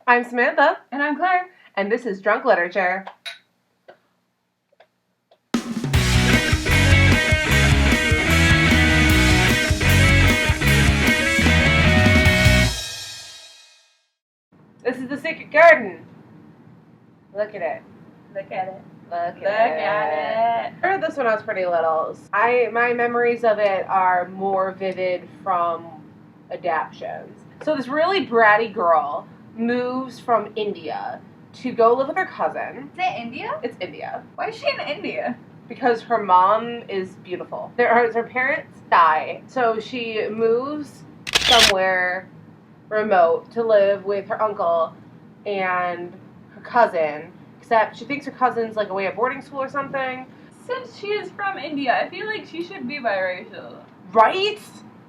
I'm Samantha. And I'm Claire. And this is Drunk Literature. This is The Secret Garden. Look at it. Look at it. Look at it. I read this when I was pretty little. My memories of it are more vivid from adaptions. So this really bratty girl moves from India to go live with her cousin. Is it India? It's India. Why is she in India? Because her mom is beautiful. Her parents die, so she moves somewhere remote to live with her uncle and her cousin, except she thinks her cousin's like away at boarding school or something. Since she is from India, I feel like she should be biracial. Right?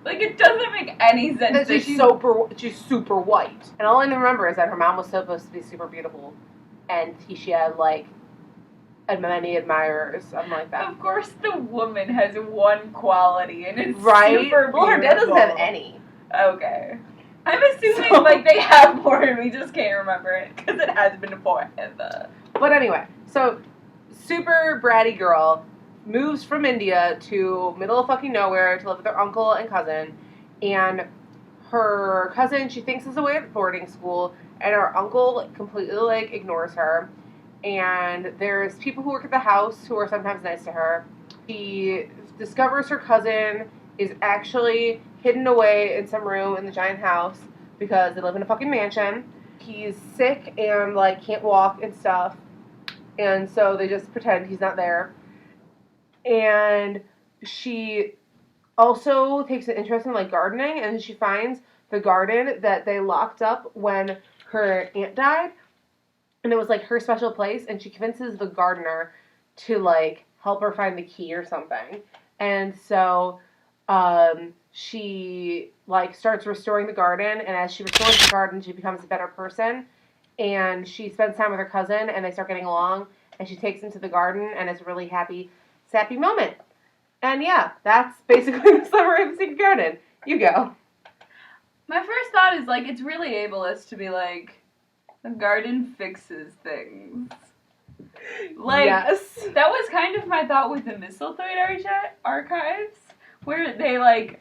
Like, it doesn't make any sense that she's super white. And all I remember is that her mom was supposed to be super beautiful, and she had, like, many admirers, something like that. Of course the woman has one quality, and it's right? super beautiful. Well, her dad doesn't have any. Okay. I'm assuming, like, they have more, and we just can't remember it, because it has been forever. But anyway, so, super bratty girl moves from India to middle of fucking nowhere to live with her uncle and cousin, and her cousin she thinks is away at boarding school, and her uncle completely like ignores her, and there's people who work at the house who are sometimes nice to her. She discovers her cousin is actually hidden away in some room in the giant house because they live in a fucking mansion. He's sick and like can't walk and stuff, and so they just pretend he's not there. And she also takes an interest in, like, gardening, and she finds the garden that they locked up when her aunt died, and it was, like, her special place, and she convinces the gardener to, like, help her find the key or something. And so, she, like, starts restoring the garden, and as she restores the garden, she becomes a better person, and she spends time with her cousin, and they start getting along, and she takes him to the garden, and it's a really sappy moment. And yeah, that's basically the summary of The Secret Garden. You go. My first thought is, like, it's really ableist to be like, the garden fixes things. Like, yes. That was kind of my thought with the Mistletoe archives, where they, like,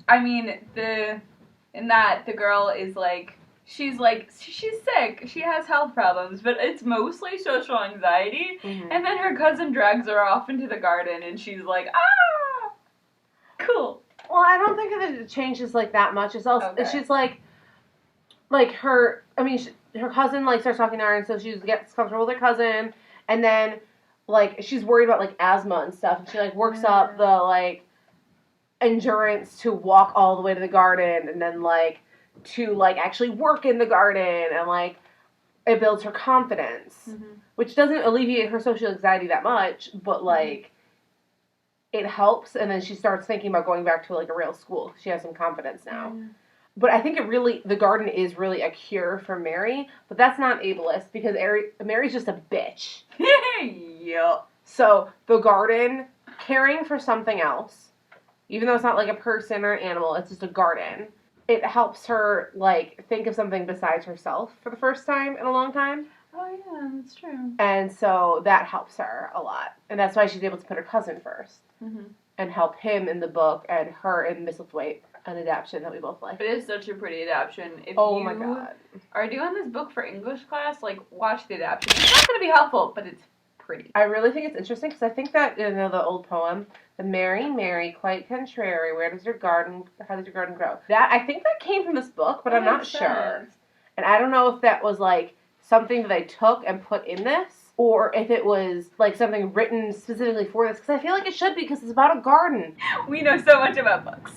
I mean, in that the girl is, like, she's sick, she has health problems, but it's mostly social anxiety, and then her cousin drags her off into the garden, and she's like, ah, cool. Well, I don't think that it changes, like, that much. It's also, okay. She's, her cousin, like, starts talking to her, and so she gets comfortable with her cousin, and then, like, she's worried about, like, asthma and stuff, and she, like, works up the, like, endurance to walk all the way to the garden, and then, like, to, like, actually work in the garden, and, like, it builds her confidence, which doesn't alleviate her social anxiety that much, but, like, it helps, and then she starts thinking about going back to, like, a real school. She has some confidence now. But I think the garden is really a cure for Mary, but that's not ableist, because Mary's just a bitch. Yeah. So, the garden, caring for something else, even though it's not, like, a person or an animal, it's just a garden, it helps her, like, think of something besides herself for the first time in a long time. Oh, yeah, that's true. And so that helps her a lot. And that's why she's able to put her cousin first. And help him in the book and her in Mistletoe, an adaptation that we both like. It is such a pretty adaptation. If oh my god. Are doing this book for English class, like, watch the adaptation. It's not going to be helpful, but it's pretty. I really think it's interesting, because I think that, you know, the old poem, the Mary, Mary, quite contrary, how does your garden grow? I think that came from this book, but I'm not sure. And I don't know if that was, like, something that I took and put in this, or if it was, like, something written specifically for this, because I feel like it should be, because it's about a garden. We know so much about books.